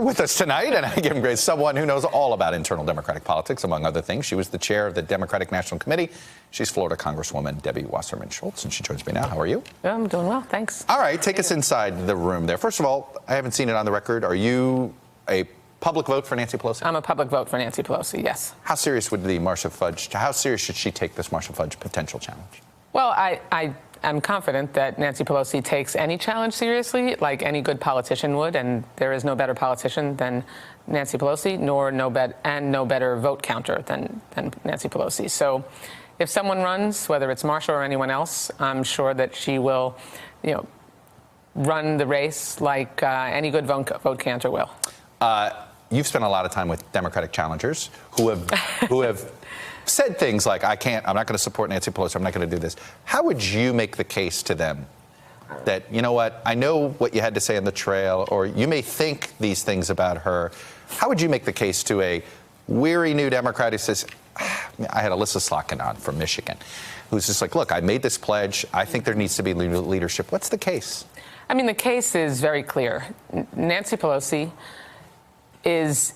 with us tonight, and I give him grace, someone who knows all about internal Democratic politics, among other things. She was the chair of the Democratic National Committee. She's Florida Congresswoman Debbie Wasserman Schultz, and she joins me now. How are you? I'm doing well, thanks. All right, take us inside the room there. First of all, I haven't seen it on the record. Are you a public vote for Nancy Pelosi? I'm a public vote for Nancy Pelosi, yes. How serious would the Marcia Fudge, how serious should she take this Marcia Fudge potential challenge? Well, I'm confident that Nancy Pelosi takes any challenge seriously, like any good politician would, and there is no better politician than Nancy Pelosi, no better vote counter than Nancy Pelosi. So if someone runs, whether it's Marcia or anyone else, I'm sure that she will, run the race like any good vote counter will. You've spent a lot of time with Democratic challengers who have said things like, I'm not going to support Nancy Pelosi, I'm not going to do this. How would you make the case to them that, you know what, I know what you had to say on the trail, or you may think these things about her. How would you make the case to a weary new Democrat who says, I had Alyssa Slotkin on from Michigan, who's just like, look, I made this pledge. I think there needs to be leadership. What's the case? I mean, the case is very clear. Nancy Pelosi is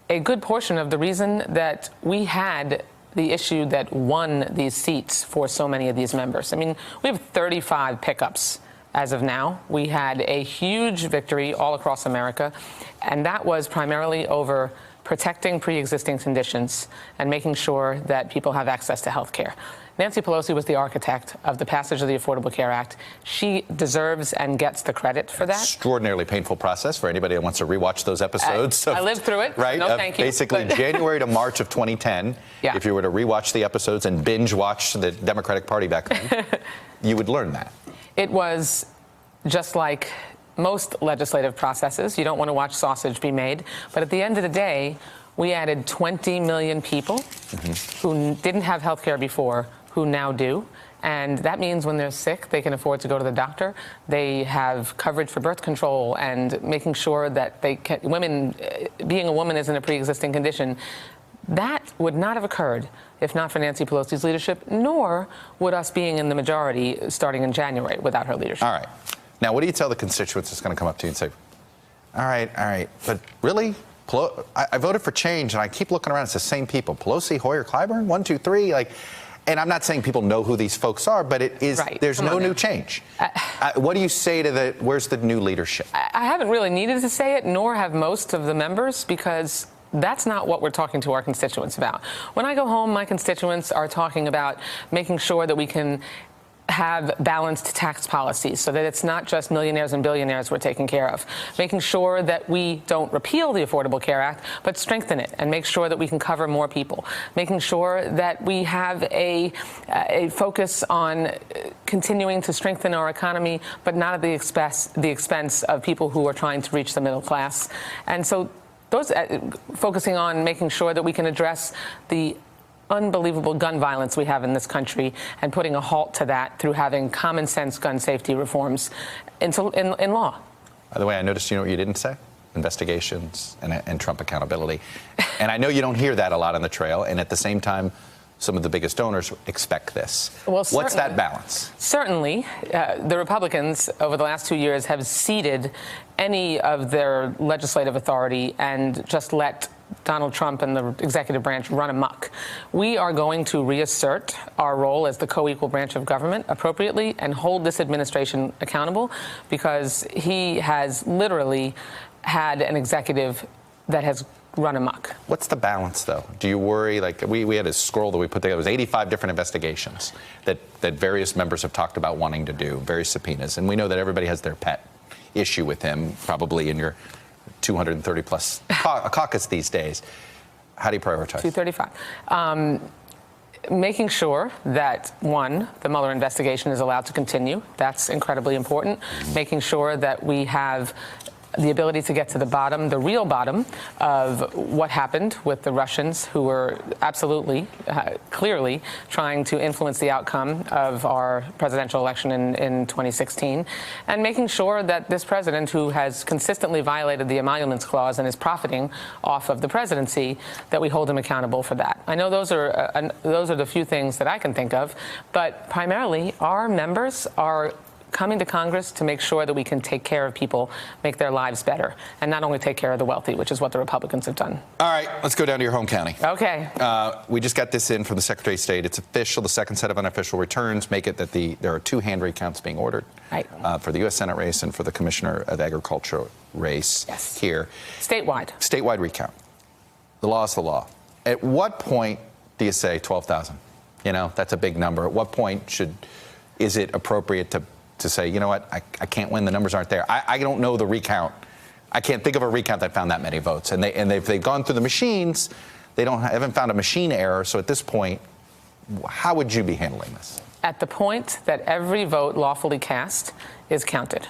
a good portion of the reason that we had the issue that won these seats for so many of these members. I mean, we have 35 pickups as of now. We had a huge victory all across America, and that was primarily over protecting pre-existing conditions and making sure that people have access to health care. Nancy Pelosi was the architect of the passage of the Affordable Care Act. She deserves and gets the credit for that. Extraordinarily painful process for anybody that wants to rewatch those episodes. I lived through it. Right? No, thank you. Basically, January to March of 2010, if you were to rewatch the episodes and binge watch the Democratic Party back then, you would learn that. It was just like most legislative processes. You don't want to watch sausage be made. But at the end of the day, we added 20 million people who didn't have health care before, who now do. And that means when they're sick, they can afford to go to the doctor. They have coverage for birth control and making sure that being a woman isn't a pre-existing condition. That would not have occurred if not for Nancy Pelosi's leadership, nor would us being in the majority starting in January without her leadership. All right. Now, what do you tell the constituents that's going to come up to you and say, all right, but really? I voted for change, and I keep looking around. It's the same people. Pelosi, Hoyer, Clyburn, 1, 2, 3. And I'm not saying people know who these folks are, but it is there's no new change. What do you say to where's the new leadership? I haven't really needed to say it, nor have most of the members, because that's not what we're talking to our constituents about. When I go home, my constituents are talking about making sure that we can have balanced tax policies so that it's not just millionaires and billionaires we're taking care of. Making sure that we don't repeal the Affordable Care Act, but strengthen it and make sure that we can cover more people. Making sure that we have a focus on continuing to strengthen our economy, but not at the expense of people who are trying to reach the middle class. And so those focusing on making sure that we can address the unbelievable gun violence we have in this country and putting a halt to that through having common sense gun safety reforms in law. By the way, I noticed you know what you didn't say? Investigations and Trump accountability. And I know you don't hear that a lot on the trail, and at the same time, some of the biggest donors expect this. Well, what's that balance? Certainly, the Republicans over the last 2 years have ceded any of their legislative authority and just let Donald Trump and the executive branch run amok. We are going to reassert our role as the co-equal branch of government appropriately and hold this administration accountable, because he has literally had an executive that has run amok. What's the balance, though? Do you worry, like we had a scroll that we put together, it was 85 different investigations that various members have talked about wanting to do, various subpoenas, and we know that everybody has their pet issue with him, probably in your 230 plus caucus these days. How do you prioritize? 235. Making sure that, one, the Mueller investigation is allowed to continue. That's incredibly important. Making sure that we have the ability to get to the bottom, the real bottom of what happened with the Russians, who were absolutely, clearly trying to influence the outcome of our presidential election in 2016, and making sure that this president, who has consistently violated the emoluments clause and is profiting off of the presidency, that we hold him accountable for that. I know those are the few things that I can think of, but primarily our members are coming to Congress to make sure that we can take care of people, make their lives better, and not only take care of the wealthy, which is what the Republicans have done. All right, let's go down to your home county. Okay. We just got this in from the Secretary of State. It's official. The second set of unofficial returns make it that there are 2 hand recounts being ordered, right, for the U.S. Senate race and for the Commissioner of Agriculture race. Yes. Here. Statewide recount. The law is the law. At what point do you say 12,000? You know, that's a big number. At what point is it appropriate to say, you know what, I can't win, the numbers aren't there. I don't know the recount. I can't think of a recount that found that many votes. And they've gone through the machines, haven't found a machine error. So at this point, how would you be handling this? At the point that every vote lawfully cast is counted.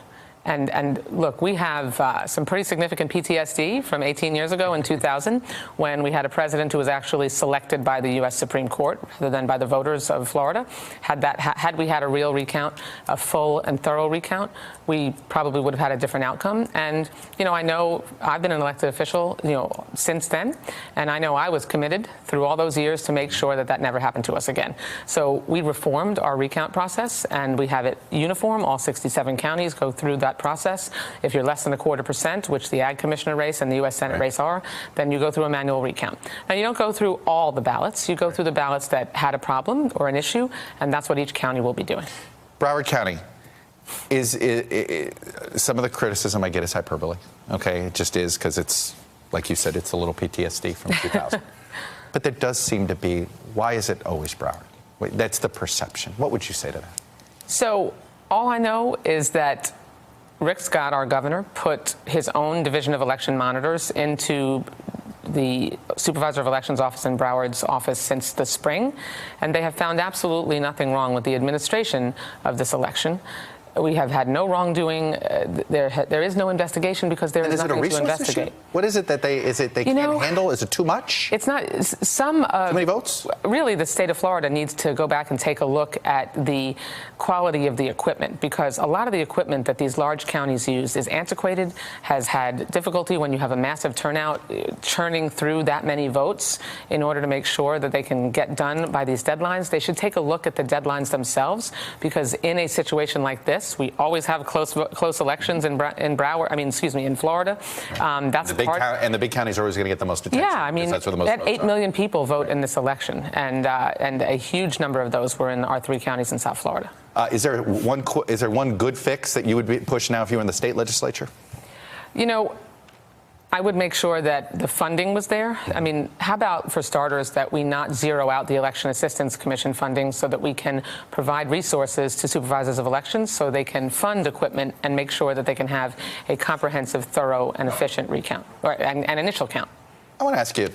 And look, we have some pretty significant PTSD from 18 years ago in 2000, when we had a president who was actually selected by the U.S. Supreme Court rather than by the voters of Florida. Had we had a real recount, a full and thorough recount, we probably would have had a different outcome. And, you know, I know I've been an elected official, you know, since then, and I know I was committed through all those years to make sure that never happened to us again. So we reformed our recount process, and we have it uniform. All 67 counties go through that process. If you're less than 0.25%, which the Ag Commissioner race and the U.S. Senate race are, then you go through a manual recount. Now, you don't go through all the ballots. You go through the ballots that had a problem or an issue, and that's what each county will be doing. Broward County, is some of the criticism I get is hyperbole. Okay, it just is, because it's, like you said, it's a little PTSD from 2000. But there does seem to be, why is it always Broward? That's the perception. What would you say to that? So all I know is that Rick Scott, our governor, put his own Division of Election Monitors into the Supervisor of Elections office in Broward's office since the spring, and they have found absolutely nothing wrong with the administration of this election. We have had no wrongdoing. There is no investigation because there is nothing to investigate. Issue? What is it that they can't handle? Is it too much? It's not. Too many votes? Really, the state of Florida needs to go back and take a look at the quality of the equipment, because a lot of the equipment that these large counties use is antiquated, has had difficulty when you have a massive turnout, churning through that many votes in order to make sure that they can get done by these deadlines. They should take a look at the deadlines themselves, because in a situation like this, we always have close elections in Florida. That's and the big counties are always going to get the most attention. Yeah, I mean, that's where the most votes 8 million people vote in this election, and a huge number of those were in our 3 counties in South Florida. Is there one good fix that you would push now if you were in the state legislature? You know, I would make sure that the funding was there. I mean, how about, for starters, that we not zero out the Election Assistance Commission funding so that we can provide resources to supervisors of elections so they can fund equipment and make sure that they can have a comprehensive, thorough, and efficient recount, or an initial count. I want to ask you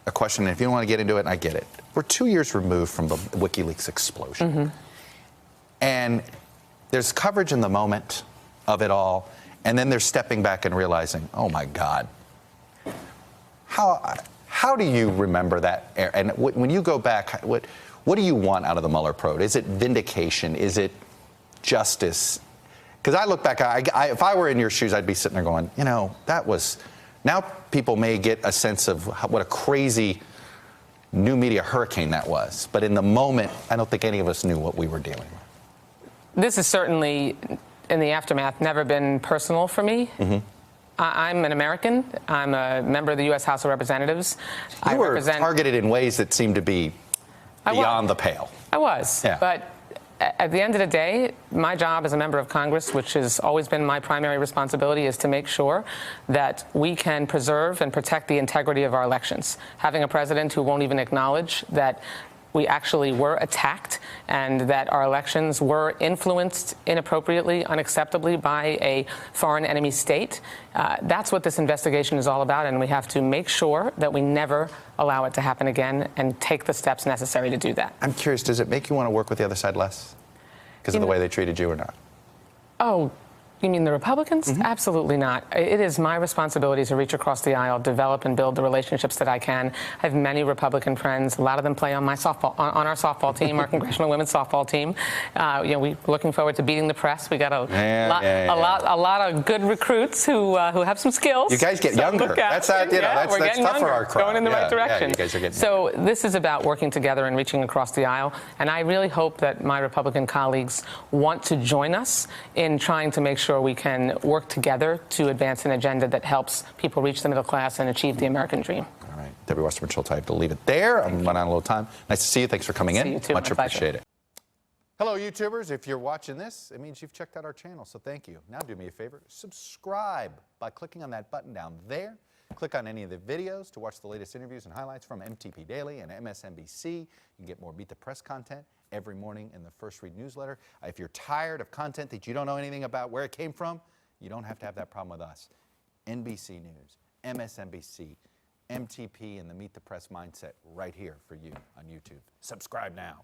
a question, and if you don't want to get into it, I get it. We're 2 years removed from the WikiLeaks explosion. Mm-hmm. And there's coverage in the moment of it all. And then they're stepping back and realizing, oh my God, how do you remember that? And when you go back, what do you want out of the Mueller probe? Is it vindication? Is it justice? Because I look back, if I were in your shoes, I'd be sitting there going, you know, now people may get a sense of what a crazy new media hurricane that was. But in the moment, I don't think any of us knew what we were dealing with. This is certainly, in the aftermath, never been personal for me. Mm-hmm. I'm an American. I'm a member of the U.S. House of Representatives. You were targeted in ways that seemed to be beyond the pale. I was. Yeah. But at the end of the day, my job as a member of Congress, which has always been my primary responsibility, is to make sure that we can preserve and protect the integrity of our elections. Having a president who won't even acknowledge that we actually were attacked and that our elections were influenced inappropriately, unacceptably by a foreign enemy state. That's what this investigation is all about, and we have to make sure that we never allow it to happen again and take the steps necessary to do that. I'm curious, does it make you want to work with the other side less because of the way they treated you or not? Oh, You mean the Republicans? Absolutely not. It is my responsibility to reach across the aisle, develop and build the relationships that I can. I have many Republican friends. A lot of them play on my softball, on our softball team, our Congressional Women's Softball team. We're looking forward to beating the press. We got a lot of good recruits who have some skills. You guys get So younger. look out. That's We're tough getting for younger, our crowd. going in the right direction. You guys are getting so this is about working together and reaching across the aisle. And I really hope that my Republican colleagues want to join us in trying to make sure we can work together to advance an agenda that helps people reach the middle class and achieve the American dream. All right. Debbie Wasserman Schultz, I have to leave it there. I'm running out of a little time. Nice to see you. Thanks for coming in. See you too. Much My pleasure. appreciated. Hello, YouTubers. If you're watching this, it means you've checked out our channel, so thank you. Now do me a favor. Subscribe by clicking on that button down there. Click on any of the videos to watch the latest interviews and highlights from MTP Daily and MSNBC. You can get more Beat the Press content every morning in the First Read newsletter. If you're tired of content that you don't know anything about where it came from, you don't have to have that problem with us. NBC News, MSNBC, MTP, and the Meet the Press mindset right here for you on YouTube. Subscribe now.